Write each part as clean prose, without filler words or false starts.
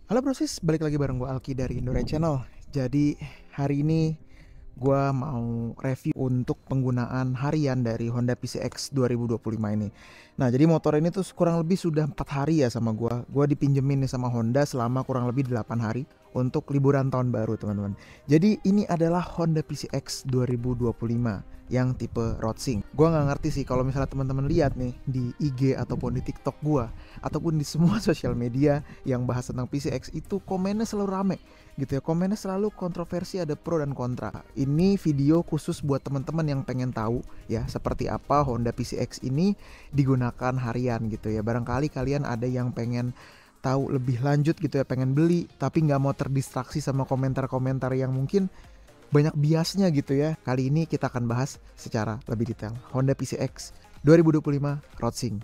Halo brosis, balik lagi bareng gue Alki dari Indorain Channel. Jadi hari ini gue mau review untuk penggunaan harian dari Honda PCX 2025 ini. Nah, jadi motor ini tuh kurang lebih sudah 4 hari ya sama gue. Gue dipinjemin nih sama Honda selama kurang lebih 8 hari untuk liburan tahun baru, teman-teman. Jadi ini adalah Honda PCX 2025 yang tipe Roadsink. Gue nggak ngerti sih kalau misalnya teman-teman lihat nih di IG ataupun di TikTok gue ataupun di semua sosial media yang bahas tentang PCX itu komennya selalu rame gitu ya. Komennya selalu kontroversi, ada pro dan kontra. Ini video khusus buat teman-teman yang pengen tahu ya seperti apa Honda PCX ini digunakan harian gitu ya. Barangkali kalian ada yang pengen tahu lebih lanjut gitu ya, pengen beli tapi nggak mau terdistraksi sama komentar-komentar yang mungkin banyak biasnya gitu ya. Kali ini kita akan bahas secara lebih detail Honda PCX 2025 Roadsink.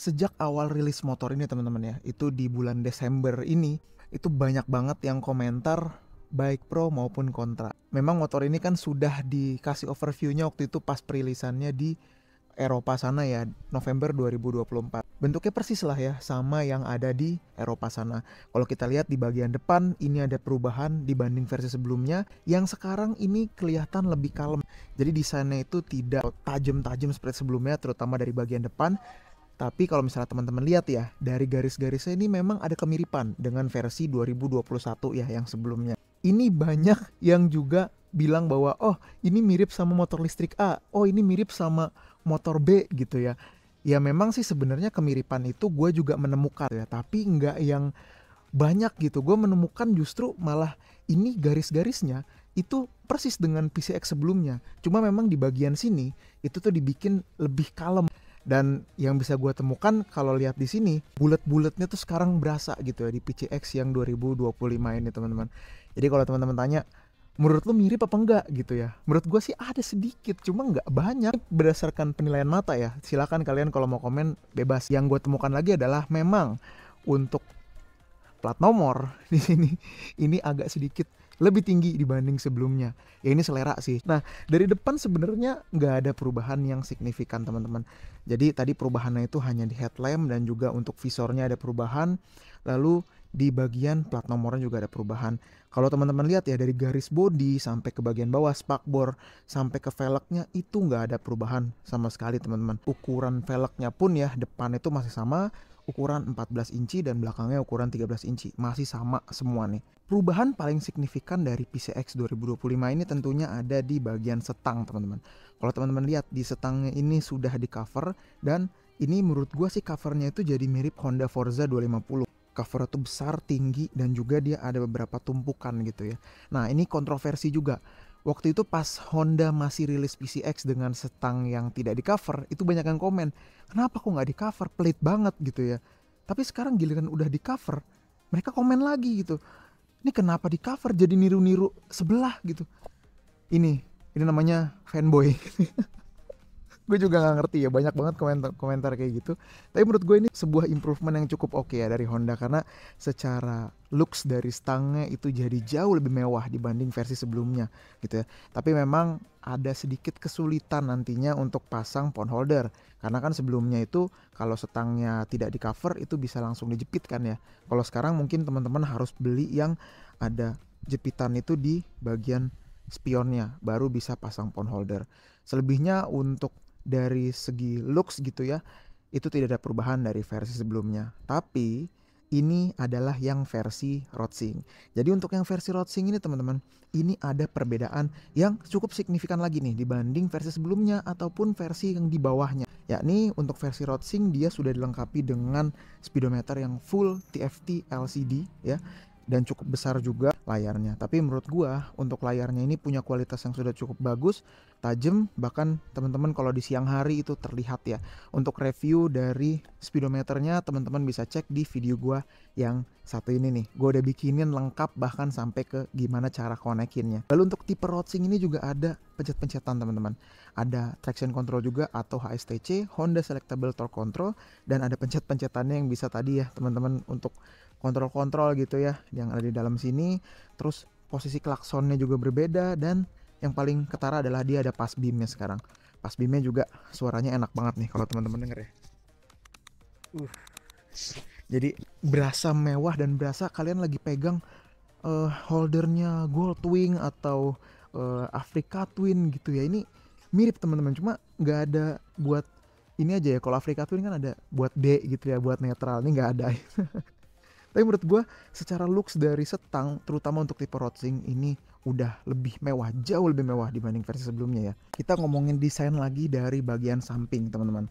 Sejak awal rilis motor ini teman-teman ya, itu di bulan Desember ini, itu banyak banget yang komentar baik pro maupun kontra. Memang motor ini kan sudah dikasih overview-nya waktu itu pas perilisannya di Eropa sana ya, November 2024. Bentuknya persis lah ya, sama yang ada di Eropa sana. Kalau kita lihat di bagian depan, ini ada perubahan dibanding versi sebelumnya, yang sekarang ini kelihatan lebih kalem. Jadi desainnya itu tidak tajam-tajam seperti sebelumnya, terutama dari bagian depan. Tapi kalau misalnya teman-teman lihat ya, dari garis-garisnya ini memang ada kemiripan dengan versi 2021 ya yang sebelumnya. Ini banyak yang juga bilang bahwa oh ini mirip sama motor listrik A, oh ini mirip sama motor B gitu ya. Ya memang sih sebenarnya kemiripan itu gue juga menemukan ya, tapi nggak yang banyak gitu. Gue menemukan justru malah ini garis-garisnya itu persis dengan PCX sebelumnya. Cuma memang di bagian sini itu tuh dibikin lebih kalem. Dan yang bisa gue temukan kalau lihat di sini, bulat-bulatnya tuh sekarang berasa gitu ya di PCX yang 2025 ini teman-teman. Jadi kalau teman-teman tanya, menurut lu mirip apa enggak gitu ya? Menurut gue sih ada sedikit, cuma nggak banyak. Berdasarkan penilaian mata ya, silakan kalian kalau mau komen bebas. Yang gue temukan lagi adalah memang untuk plat nomor di sini ini agak sedikit lebih tinggi dibanding sebelumnya. Ya ini selera sih. Nah, dari depan sebenarnya nggak ada perubahan yang signifikan teman-teman. Jadi tadi perubahannya itu hanya di headlamp dan juga untuk visornya ada perubahan. Lalu di bagian plat nomornya juga ada perubahan. Kalau teman-teman lihat ya dari garis bodi sampai ke bagian bawah spakbor sampai ke velgnya itu nggak ada perubahan sama sekali teman-teman. Ukuran velgnya pun ya depan itu masih sama, ukuran 14 inci dan belakangnya ukuran 13 inci. Masih sama semua nih. Perubahan paling signifikan dari PCX 2025 ini tentunya ada di bagian setang teman-teman. Kalau teman-teman lihat di setangnya ini sudah di cover dan ini menurut gue sih covernya itu jadi mirip Honda Forza 250. Cover itu besar, tinggi dan juga dia ada beberapa tumpukan gitu ya. Nah ini kontroversi juga. Waktu itu pas Honda masih rilis PCX dengan setang yang tidak di cover, itu banyak yang komen, kenapa kok nggak di cover, pelit banget gitu ya. Tapi sekarang giliran udah di cover, mereka komen lagi gitu, ini kenapa di cover jadi niru-niru sebelah gitu. Ini namanya fanboy. Gue juga nggak ngerti ya, banyak banget komentar kayak gitu. Tapi menurut gue ini sebuah improvement yang cukup oke ya dari Honda, karena secara looks dari stangnya itu jadi jauh lebih mewah dibanding versi sebelumnya gitu ya. Tapi memang ada sedikit kesulitan nantinya untuk pasang phone holder, karena kan sebelumnya itu kalau stangnya tidak di cover itu bisa langsung dijepit kan ya. Kalau sekarang mungkin teman-teman harus beli yang ada jepitan itu di bagian spionnya baru bisa pasang phone holder. Selebihnya untuk dari segi looks gitu ya, itu tidak ada perubahan dari versi sebelumnya. Tapi ini adalah yang versi Roadsink. Jadi untuk yang versi Roadsink ini teman-teman, ini ada perbedaan yang cukup signifikan lagi nih dibanding versi sebelumnya ataupun versi yang di bawahnya. Yakni untuk versi Roadsink dia sudah dilengkapi dengan speedometer yang full TFT LCD ya, dan cukup besar juga. layarnya. Tapi menurut gua untuk layarnya ini punya kualitas yang sudah cukup bagus, tajam, bahkan teman-teman kalau di siang hari itu terlihat ya. Untuk review dari speedometernya teman-teman bisa cek di video gua yang satu ini nih. Gua udah bikinin lengkap bahkan sampai ke gimana cara konekinnya. Lalu untuk tipe Roadsync ini juga ada pencet-pencetan teman-teman. Ada traction control juga atau HSTC, Honda Selectable Torque Control, dan ada pencet-pencetannya yang bisa tadi ya teman-teman untuk kontrol-kontrol gitu ya yang ada di dalam sini. Terus posisi klaksonnya juga berbeda, dan yang paling ketara adalah dia ada pass beamnya sekarang. Pass beamnya juga suaranya enak banget nih kalau teman-teman denger ya. Jadi berasa mewah dan berasa kalian lagi pegang holdernya Goldwing atau Africa Twin gitu ya. Ini mirip teman-teman, cuma nggak ada buat ini aja ya. Kalau Africa Twin kan ada buat D gitu ya, buat netral. Ini nggak ada. Tapi menurut gue secara looks dari Setang, terutama untuk tipe Roadsync ini udah lebih mewah, jauh lebih mewah dibanding versi sebelumnya ya. Kita ngomongin desain lagi dari bagian samping teman-teman.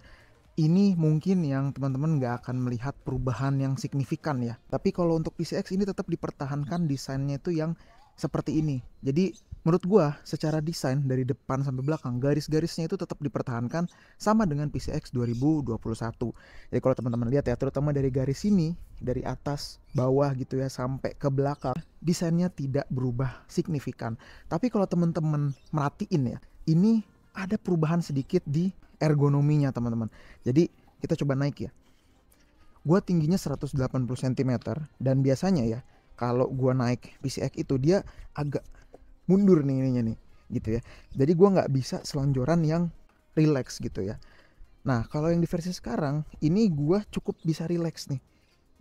Ini mungkin yang teman-teman nggak akan melihat perubahan yang signifikan ya. Tapi kalau untuk PCX ini tetap dipertahankan desainnya itu yang seperti ini. Jadi menurut gua secara desain dari depan sampai belakang garis-garisnya itu tetap dipertahankan sama dengan PCX 2021. Jadi kalau teman-teman lihat ya, terutama dari garis ini, dari atas bawah gitu ya sampai ke belakang, desainnya tidak berubah signifikan. Tapi kalau teman-teman merhatiin ya, ini ada perubahan sedikit di ergonominya teman-teman. Jadi kita coba naik ya. Gua tingginya 180 cm dan biasanya ya kalau gua naik PCX itu dia agak mundur nih ininya nih gitu ya. Jadi gua nggak bisa selonjoran yang relax gitu ya. Nah kalau yang di versi sekarang ini gua cukup bisa relax nih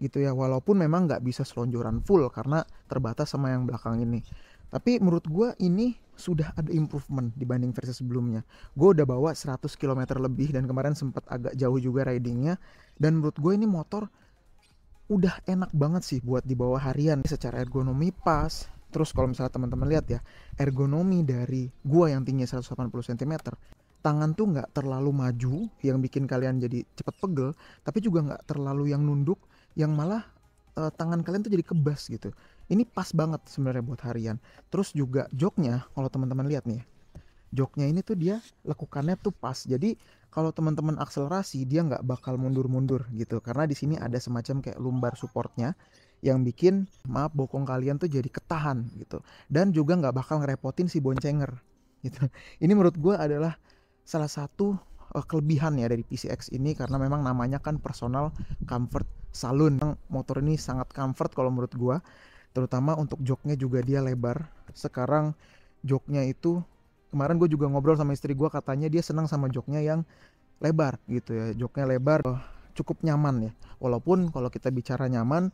gitu ya, walaupun memang nggak bisa selonjoran full karena terbatas sama yang belakang ini. Tapi menurut gue ini sudah ada improvement dibanding versi sebelumnya. Gue udah bawa 100 km lebih dan kemarin sempat agak jauh juga ridingnya. Dan menurut gue ini motor udah enak banget sih buat dibawa harian. Secara ergonomi pas. Terus kalau misalnya teman-teman lihat ya, ergonomi dari gue yang tingginya 180 cm, tangan tuh nggak terlalu maju yang bikin kalian jadi cepet pegel, tapi juga nggak terlalu yang nunduk yang malah tangan kalian tuh jadi kebas gitu. Ini pas banget sebenarnya buat harian. Terus juga joknya, kalau teman-teman lihat nih, joknya ini tuh dia lekukannya tuh pas. Jadi kalau teman-teman akselerasi dia nggak bakal mundur-mundur gitu, karena di sini ada semacam kayak lumbar supportnya yang bikin bokong kalian tuh jadi ketahan gitu. Dan juga nggak bakal ngerepotin si boncenger gitu. Ini menurut gue adalah salah satu kelebihan ya dari PCX ini, karena memang namanya kan personal comfort saloon. Motor ini sangat comfort kalau menurut gue, terutama untuk joknya juga dia lebar. Sekarang joknya itu, kemarin gue juga ngobrol sama istri gue, katanya dia senang sama joknya yang lebar gitu ya. Joknya lebar, cukup nyaman ya. Walaupun kalau kita bicara nyaman,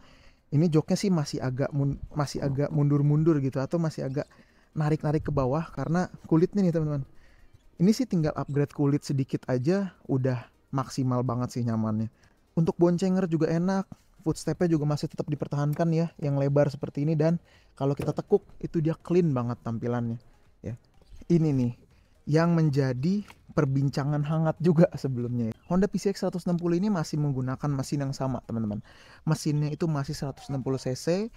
ini joknya sih masih agak mundur-mundur gitu, atau masih agak narik-narik ke bawah karena kulitnya nih teman-teman. Ini sih tinggal upgrade kulit sedikit aja udah maksimal banget sih nyamannya. Untuk boncenger juga enak, footstepnya juga masih tetap dipertahankan ya, yang lebar seperti ini. Dan kalau kita tekuk itu dia clean banget tampilannya ya. Ini nih yang menjadi perbincangan hangat juga sebelumnya ya. Honda PCX 160 ini masih menggunakan mesin yang sama teman-teman. Mesinnya itu masih 160 cc,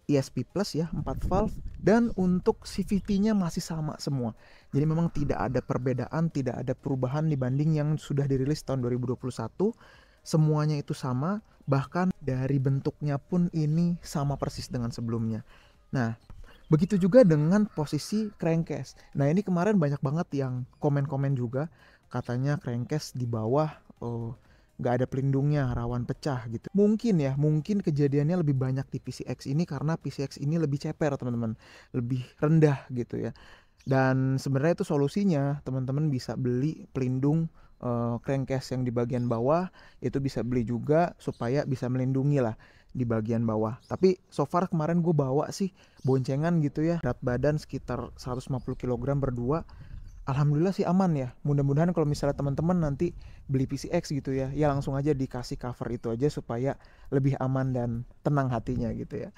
ESP Plus ya, 4 valve, dan untuk CVT-nya masih sama semua. Jadi memang tidak ada perbedaan, tidak ada perubahan dibanding yang sudah dirilis tahun 2021. Semuanya itu sama, bahkan dari bentuknya pun ini sama persis dengan sebelumnya. Nah, begitu juga dengan posisi crankcase. Nah, ini kemarin banyak banget yang komen-komen juga, katanya crankcase di bawah nggak ada pelindungnya, rawan pecah gitu. Mungkin ya, mungkin kejadiannya lebih banyak di PCX ini karena PCX ini lebih ceper teman-teman, lebih rendah gitu ya. Dan sebenarnya itu solusinya, teman-teman bisa beli pelindung crankcase yang di bagian bawah, itu bisa beli juga supaya bisa melindungi lah di bagian bawah. Tapi so far kemarin gue bawa sih boncengan gitu ya, berat badan sekitar 150 kg berdua. Alhamdulillah sih aman ya. Mudah-mudahan kalau misalnya teman-teman nanti beli PCX gitu ya, ya langsung aja dikasih cover itu aja supaya lebih aman dan tenang hatinya gitu ya.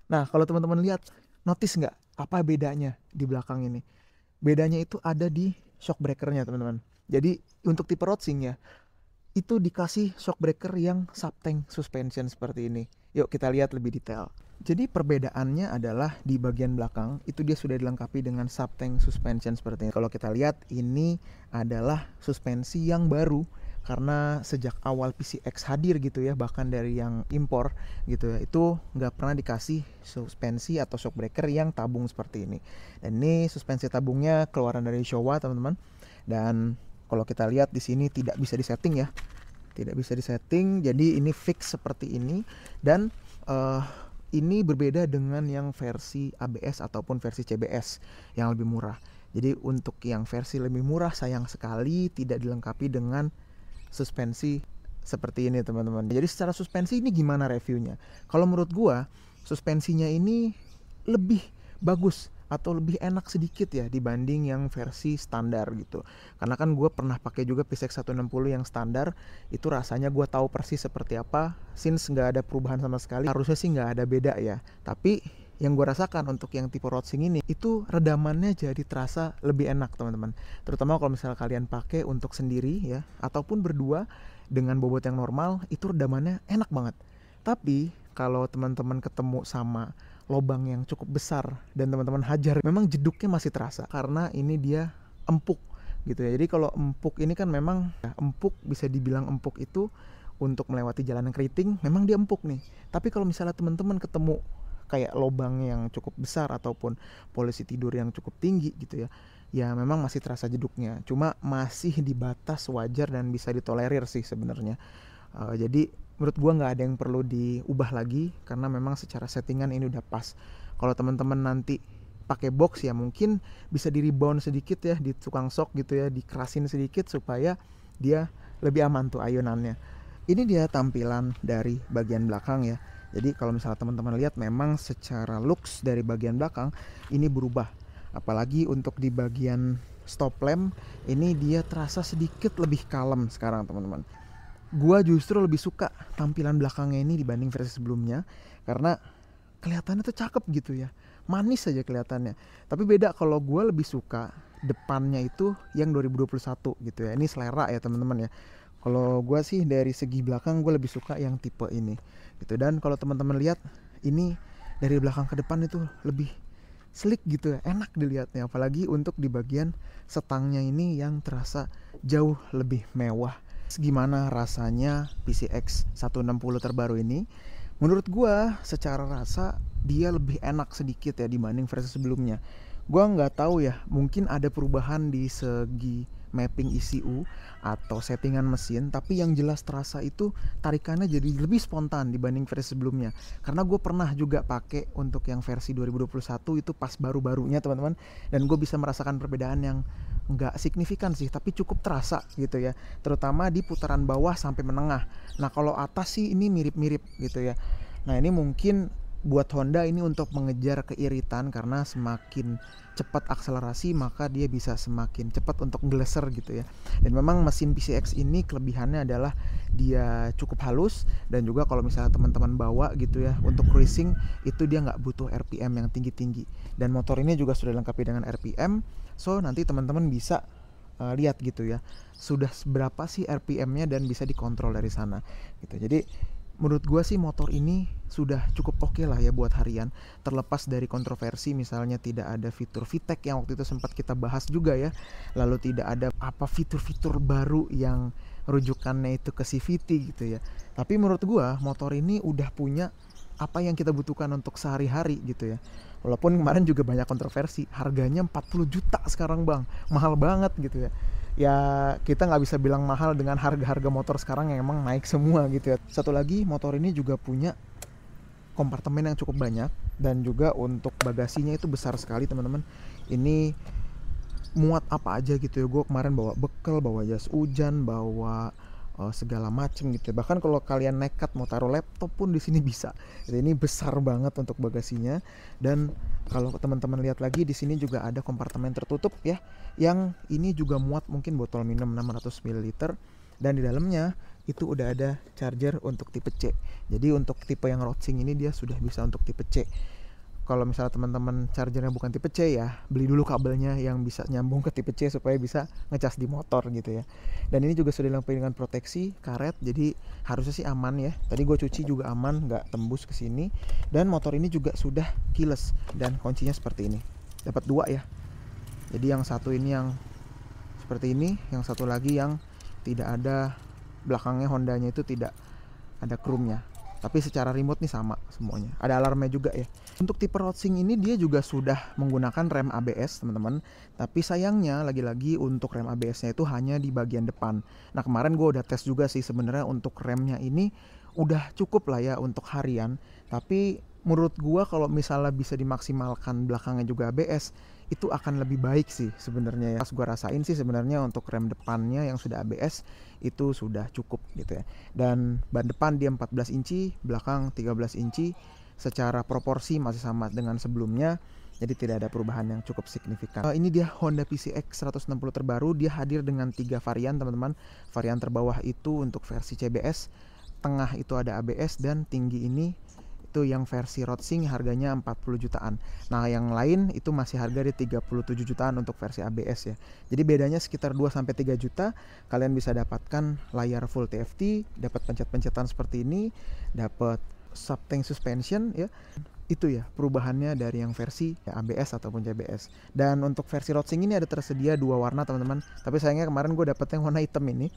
Nah kalau teman-teman lihat, notice nggak apa bedanya di belakang ini? Bedanya itu ada di shock breakernya teman-teman. Jadi untuk tipe Roadsync ya, itu dikasih shock breaker yang subtank suspension seperti ini. Yuk kita lihat lebih detail. Jadi perbedaannya adalah di bagian belakang itu dia sudah dilengkapi dengan subtank suspension seperti ini. Kalau kita lihat ini adalah suspensi yang baru karena sejak awal PCX hadir gitu ya, bahkan dari yang impor gitu ya, itu nggak pernah dikasih suspensi atau shock breaker yang tabung seperti ini. Dan ini suspensi tabungnya keluaran dari Showa teman-teman. Dan kalau kita lihat di sini tidak bisa disetting ya, tidak bisa disetting. Jadi ini fix seperti ini. Dan ini berbeda dengan yang versi ABS ataupun versi CBS yang lebih murah. Jadi untuk yang versi lebih murah sayang sekali tidak dilengkapi dengan suspensi seperti ini teman-teman. Jadi secara suspensi ini gimana reviewnya? Kalau menurut gua suspensinya ini lebih bagus atau lebih enak sedikit ya dibanding yang versi standar gitu. Karena kan gue pernah pakai juga PCX 160 yang standar, itu rasanya gue tahu persis seperti apa. Since nggak ada perubahan sama sekali, harusnya sih nggak ada beda ya. Tapi yang gue rasakan untuk yang tipe Rodsing ini, itu redamannya jadi terasa lebih enak teman-teman. Terutama kalau misalnya kalian pakai untuk sendiri ya, ataupun berdua dengan bobot yang normal, itu redamannya enak banget. Tapi kalau teman-teman ketemu sama lobang yang cukup besar dan teman-teman hajar, memang jeduknya masih terasa karena ini dia empuk gitu ya. Jadi kalau empuk ini kan memang ya, empuk bisa dibilang empuk itu untuk melewati jalan yang keriting, memang dia empuk nih. Tapi kalau misalnya teman-teman ketemu kayak lobang yang cukup besar ataupun polisi tidur yang cukup tinggi gitu ya, ya memang masih terasa jeduknya. Cuma masih di batas wajar dan bisa ditolerir sih sebenarnya. Jadi menurut gua nggak ada yang perlu diubah lagi karena memang secara settingan ini udah pas. Kalau teman-teman nanti pakai box ya mungkin bisa di rebound sedikit ya di tukang sok gitu ya, dikerasin sedikit supaya dia lebih aman tuh ayunannya. Ini dia tampilan dari bagian belakang ya. Jadi kalau misalnya teman-teman lihat memang secara looks dari bagian belakang ini berubah. Apalagi untuk di bagian stop lamp ini dia terasa sedikit lebih kalem sekarang teman-teman. Gua justru lebih suka tampilan belakangnya ini dibanding versi sebelumnya karena kelihatannya tuh cakep gitu ya, manis aja kelihatannya. Tapi beda kalau gua lebih suka depannya itu yang 2021 gitu ya. Ini selera ya teman-teman ya. Kalau gua sih dari segi belakang gue lebih suka yang tipe ini gitu. Dan kalau teman-teman lihat ini dari belakang ke depan itu lebih slick gitu ya, enak dilihatnya. Apalagi untuk di bagian setangnya ini yang terasa jauh lebih mewah. Gimana rasanya PCX 160 terbaru ini? Menurut gua secara rasa dia lebih enak sedikit ya dibanding versi sebelumnya. Gua nggak tahu ya, mungkin ada perubahan di segi mapping ECU atau settingan mesin, tapi yang jelas terasa itu tarikannya jadi lebih spontan dibanding versi sebelumnya. Karena gue pernah juga pakai untuk yang versi 2021 itu pas baru-barunya teman-teman, dan gue bisa merasakan perbedaan yang nggak signifikan sih, tapi cukup terasa gitu ya, terutama di putaran bawah sampai menengah. Nah kalau atas sih ini mirip-mirip gitu ya. Nah ini mungkin buat Honda ini untuk mengejar keiritan karena semakin cepat akselerasi maka dia bisa semakin cepat untuk ngeleser gitu ya. Dan memang mesin PCX ini kelebihannya adalah dia cukup halus, dan juga kalau misalnya teman-teman bawa gitu ya untuk cruising itu dia nggak butuh RPM yang tinggi-tinggi. Dan motor ini juga sudah dilengkapi dengan RPM, so nanti teman-teman bisa lihat gitu ya sudah berapa sih RPM-nya dan bisa dikontrol dari sana gitu. Jadi menurut gue sih motor ini sudah cukup oke lah ya buat harian, terlepas dari kontroversi misalnya tidak ada fitur VTEC yang waktu itu sempat kita bahas juga ya, lalu tidak ada apa fitur-fitur baru yang rujukannya itu ke CVT gitu ya. Tapi menurut gue motor ini udah punya apa yang kita butuhkan untuk sehari-hari gitu ya. Walaupun kemarin juga banyak kontroversi, harganya 40 juta sekarang bang, mahal banget gitu ya. Ya kita nggak bisa bilang mahal dengan harga-harga motor sekarang yang emang naik semua gitu ya. Satu lagi motor ini juga punya kompartemen yang cukup banyak, dan juga untuk bagasinya itu besar sekali teman-teman. Ini muat apa aja gitu ya. Gue kemarin bawa bekal, bawa jas hujan, bawa segala macem gitu ya. Bahkan kalau kalian nekat mau taruh laptop pun di sini bisa. Jadi ini besar banget untuk bagasinya. Dan kalau teman-teman lihat lagi di sini juga ada kompartemen tertutup ya, yang ini juga muat mungkin botol minum 600 ml, dan di dalamnya itu udah ada charger untuk tipe C. Jadi untuk tipe yang Rodsing ini dia sudah bisa untuk tipe C. kalau misalnya teman-teman chargernya bukan tipe C ya, beli dulu kabelnya yang bisa nyambung ke tipe C supaya bisa ngecas di motor gitu ya. Dan ini juga sudah dilengkapi dengan proteksi karet, jadi harusnya sih aman ya. Tadi gue cuci juga aman, nggak tembus ke sini. Dan motor ini juga sudah keyless dan kuncinya seperti ini. Dapat 2 ya. Jadi yang satu ini yang seperti ini, yang satu lagi yang tidak ada belakangnya, Hondanya itu tidak ada chrome-nya. Tapi secara remote nih sama semuanya. Ada alarmnya juga ya. Untuk tipe Roadsing ini dia juga sudah menggunakan rem ABS teman-teman. Tapi sayangnya lagi-lagi untuk rem ABS-nya itu hanya di bagian depan. Nah kemarin gue udah tes juga sih sebenarnya untuk remnya ini udah cukup lah ya untuk harian. Tapi menurut gue kalau misalnya bisa dimaksimalkan belakangnya juga ABS, itu akan lebih baik sih sebenarnya ya. Pas gue rasain sih sebenarnya untuk rem depannya yang sudah ABS itu sudah cukup gitu ya. Dan ban depan dia 14 inci, belakang 13 inci, secara proporsi masih sama dengan sebelumnya. Jadi tidak ada perubahan yang cukup signifikan. Ini dia Honda PCX 160 terbaru. Dia hadir dengan 3 varian teman-teman. Varian terbawah itu untuk versi CBS, tengah itu ada ABS, dan tinggi ini itu yang versi Roadsing harganya 40 jutaan. Nah yang lain itu masih harga di 37 jutaan untuk versi ABS ya. Jadi bedanya sekitar 2-3 juta. Kalian bisa dapatkan layar full TFT, dapat pencet-pencetan seperti ini, dapat subtank suspension ya. Itu ya perubahannya dari yang versi ya, ABS ataupun CBS. Dan untuk versi Roadsing ini ada tersedia 2 warna teman-teman. Tapi sayangnya kemarin gue dapet yang warna hitam ini.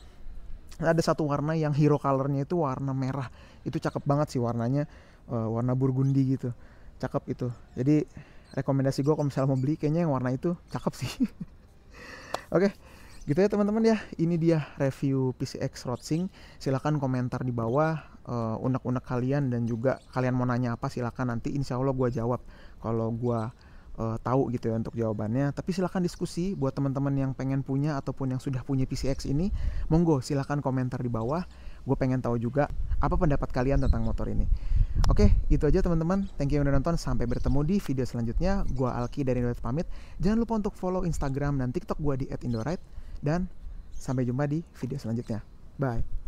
Ada satu warna yang hero colornya itu warna merah. Itu cakep banget sih warnanya. Warna burgundi gitu, cakep itu. Jadi rekomendasi gue kalau misalnya mau beli kayaknya yang warna itu cakep sih. Oke, gitu ya teman-teman ya. Ini dia review PCX Roadsing. Silahkan komentar di bawah unek-unek kalian, dan juga kalian mau nanya apa silahkan, nanti insya Allah gue jawab kalau gue tahu gitu ya untuk jawabannya. Tapi silahkan diskusi buat teman-teman yang pengen punya ataupun yang sudah punya PCX ini, monggo silahkan komentar di bawah. Gue pengen tahu juga apa pendapat kalian tentang motor ini. Oke, itu aja teman-teman. Thank you udah nonton. Sampai bertemu di video selanjutnya. Gue Alki dari Indoride pamit. Jangan lupa untuk follow Instagram dan TikTok gue di @indoride. Dan sampai jumpa di video selanjutnya. Bye.